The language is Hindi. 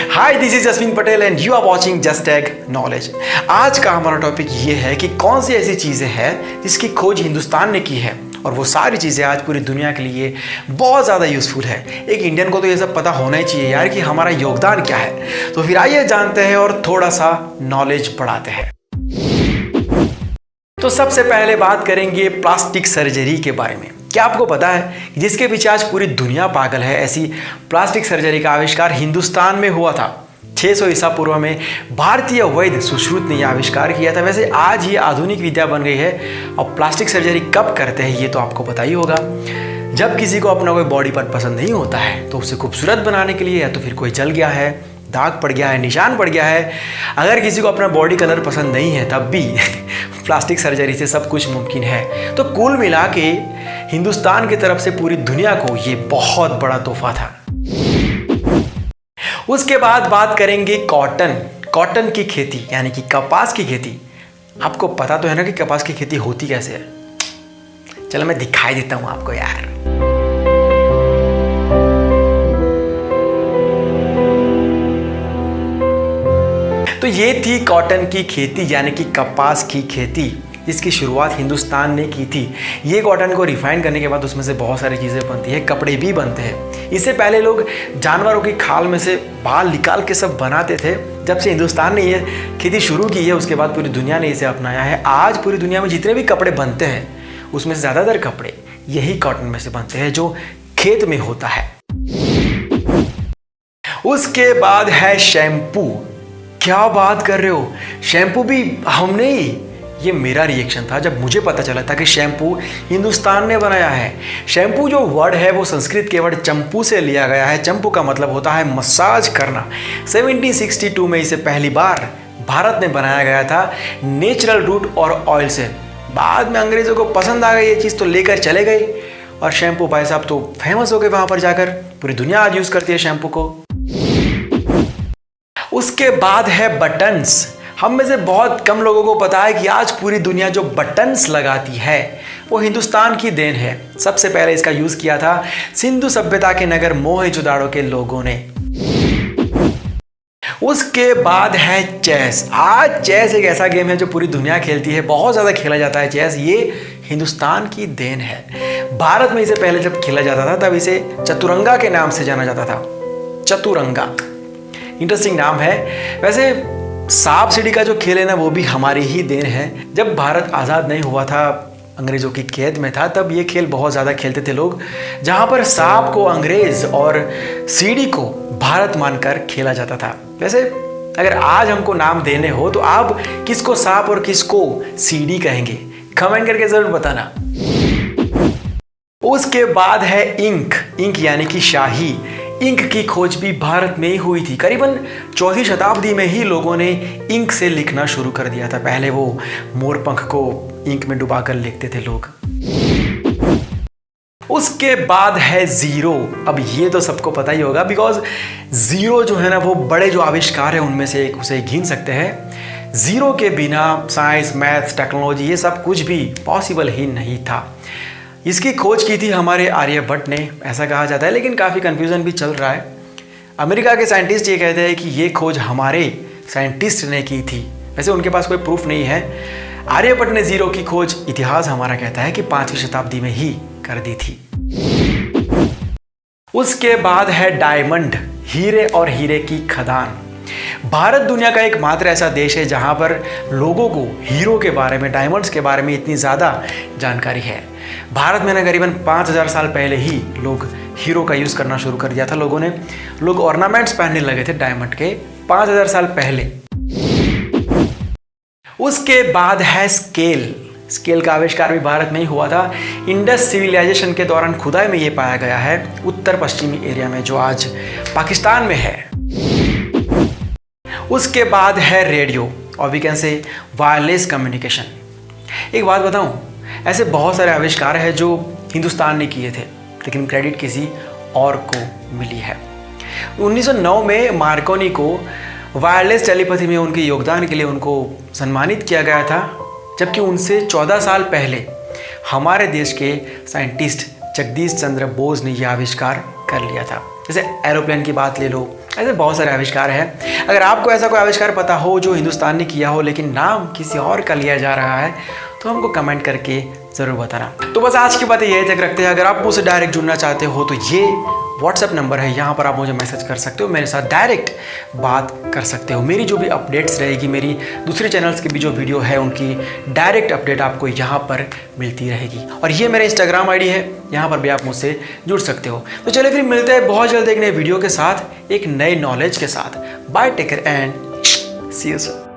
Hi, this is Jasmine Patel and you are watching just tag knowledge. आज का हमारा टॉपिक ये है कि कौन सी ऐसी चीज़ें हैं जिसकी खोज हिंदुस्तान ने की है और वो सारी चीज़ें आज पूरी दुनिया के लिए बहुत ज़्यादा यूज़फुल है। एक इंडियन को तो ये सब पता होना ही चाहिए यार कि हमारा योगदान क्या है। तो फिर आइए जानते हैं और थोड़ा सा नॉलेज बढ़ाते हैं। तो सबसे पहले बात करेंगे प्लास्टिक सर्जरी के बारे में। क्या आपको पता है कि जिसके पीछे आज पूरी दुनिया पागल है, ऐसी प्लास्टिक सर्जरी का आविष्कार हिंदुस्तान में हुआ था। 600 ईसा पूर्व में भारतीय वैद्य सुश्रुत ने यह आविष्कार किया था। वैसे आज ये आधुनिक विद्या बन गई है। और प्लास्टिक सर्जरी कब करते हैं ये तो आपको पता ही होगा। जब किसी को अपना कोई बॉडी पार्ट पसंद नहीं होता है तो उसे खूबसूरत बनाने के लिए, या तो फिर कोई जल गया है, दाग पड़ गया है, निशान पड़ गया है, अगर किसी को अपना बॉडी कलर पसंद नहीं है तब भी प्लास्टिक सर्जरी से सब कुछ मुमकिन है। तो कुल मिला के हिंदुस्तान की तरफ से पूरी दुनिया को ये बहुत बड़ा तोहफा था। उसके बाद बात करेंगे कॉटन की खेती, यानी कि कपास की खेती। आपको पता तो है ना कि कपास की खेती होती कैसे है। चलो मैं दिखाई देता हूं आपको यार। तो ये थी कॉटन की खेती, यानी कि कपास की खेती, जिसकी शुरुआत हिंदुस्तान ने की थी। ये कॉटन को रिफाइन करने के बाद उसमें से बहुत सारी चीज़ें बनती है, कपड़े भी बनते हैं। इससे पहले लोग जानवरों की खाल में से बाल निकाल के सब बनाते थे। जब से हिंदुस्तान ने ये खेती शुरू की है उसके बाद पूरी दुनिया ने इसे अपनाया है। आज पूरी दुनिया में जितने भी कपड़े बनते हैं उसमें से ज़्यादातर कपड़े यही कॉटन में से बनते हैं जो खेत में होता है। उसके बाद है शैम्पू। क्या बात कर रहे हो, शैम्पू भी हमने ही? ये मेरा रिएक्शन था जब मुझे पता चला था कि शैम्पू हिंदुस्तान ने बनाया है। शैम्पू जो वर्ड है वो संस्कृत के वर्ड चंपू से लिया गया है। चंपू का मतलब होता है मसाज करना। 1762 में इसे पहली बार भारत में बनाया गया था नेचुरल रूट और ऑयल से। बाद में अंग्रेजों को पसंद आ गई ये चीज़ तो लेकर चले गए और शैम्पू भाई साहब तो फेमस हो गए वहाँ पर जाकर। पूरी दुनिया आज यूज़ करती है शैम्पू को। उसके बाद है बटन्स। हम में से बहुत कम लोगों को पता है कि आज पूरी दुनिया जो बटन्स लगाती है वो हिंदुस्तान की देन है। सबसे पहले इसका यूज़ किया था सिंधु सभ्यता के नगर मोहनजोदाड़ो के लोगों ने। उसके बाद है चेस। आज चेस एक ऐसा गेम है जो पूरी दुनिया खेलती है, बहुत ज़्यादा खेला जाता है चेस। ये हिंदुस्तान की देन है। भारत में इसे पहले जब खेला जाता था तब इसे चतुरंगा के नाम से जाना जाता था। चतुरंगा इंटरेस्टिंग नाम है। वैसे सांप सीढ़ी का जो खेल है ना वो भी हमारी ही देन है। जब भारत आज़ाद नहीं हुआ था, अंग्रेज़ों की कैद में था, तब ये खेल बहुत ज़्यादा खेलते थे लोग, जहाँ पर सांप को अंग्रेज़ और सीढ़ी को भारत मानकर खेला जाता था। वैसे अगर आज हमको नाम देने हो तो आप किसको सांप और किसको सीढ़ी कहेंगे? कमेंट करके ज़रूर बताना। उसके बाद है इंक यानी कि शाही। इंक की खोज भी भारत में ही हुई थी। करीबन 4वीं शताब्दी में ही लोगों ने इंक से लिखना शुरू कर दिया था। पहले वो मोरपंख को इंक में डुबाकर लिखते थे लोग। उसके बाद है जीरो। अब ये तो सबको पता ही होगा, बिकॉज जीरो जो है ना वो बड़े जो आविष्कार है उनमें से एक, उसे गिन सकते हैं। जीरो के बिना साइंस, मैथ्स, टेक्नोलॉजी ये सब कुछ भी पॉसिबल ही नहीं था। इसकी खोज की थी हमारे आर्यभट्ट ने, ऐसा कहा जाता है, लेकिन काफ़ी कंफ्यूजन भी चल रहा है। अमेरिका के साइंटिस्ट ये कहते हैं कि ये खोज हमारे साइंटिस्ट ने की थी। वैसे उनके पास कोई प्रूफ नहीं है। आर्यभट्ट ने जीरो की खोज इतिहास हमारा कहता है कि 5वीं शताब्दी में ही कर दी थी। उसके बाद है डायमंड, हीरे और हीरे की खदान। भारत दुनिया का एकमात्र ऐसा देश है जहां पर लोगों को हीरो के बारे में, डायमंड्स के बारे में इतनी ज़्यादा जानकारी है। भारत में ना करीबन 5000 साल पहले ही लोग हीरो का यूज़ करना शुरू कर दिया था। लोग ऑर्नामेंट्स पहनने लगे थे डायमंड के 5000 साल पहले। उसके बाद है स्केल का आविष्कार भी भारत में ही हुआ था। इंडस सिविलाइजेशन के दौरान खुदाई में ये पाया गया है उत्तर पश्चिमी एरिया में जो आज पाकिस्तान में है। उसके बाद है रेडियो और we can say wireless communication. एक बात बताऊं, ऐसे बहुत सारे आविष्कार हैं जो हिंदुस्तान ने किए थे लेकिन क्रेडिट किसी और को मिली है। 1909 में मार्कोनी को वायरलेस टेलीपैथी में उनके योगदान के लिए उनको सम्मानित किया गया था, जबकि उनसे 14 साल पहले हमारे देश के साइंटिस्ट जगदीश चंद्र बोस ने यह आविष्कार कर लिया था। जैसे एरोप्लेन की बात ले लो, ऐसे बहुत सारे आविष्कार हैं। अगर आपको ऐसा कोई आविष्कार पता हो जो हिंदुस्तान ने किया हो लेकिन नाम किसी और का लिया जा रहा है तो हमको कमेंट करके ज़रूर बताना। तो बस आज की बातें यही तक रखते हैं। अगर आप मुझसे डायरेक्ट जुड़ना चाहते हो तो ये व्हाट्सएप नंबर है, यहाँ पर आप मुझे मैसेज कर सकते हो, मेरे साथ डायरेक्ट बात कर सकते हो। मेरी जो भी अपडेट्स रहेगी, मेरी दूसरे चैनल्स की भी जो वीडियो है उनकी डायरेक्ट अपडेट आपको यहाँ पर मिलती रहेगी। और ये मेरा इंस्टाग्राम आईडी है, यहाँ पर भी आप मुझसे जुड़ सकते हो। तो चलिए फिर मिलते हैं बहुत जल्द एक नए वीडियो के साथ, एक नए नॉलेज के साथ। Bye, take care and see you soon.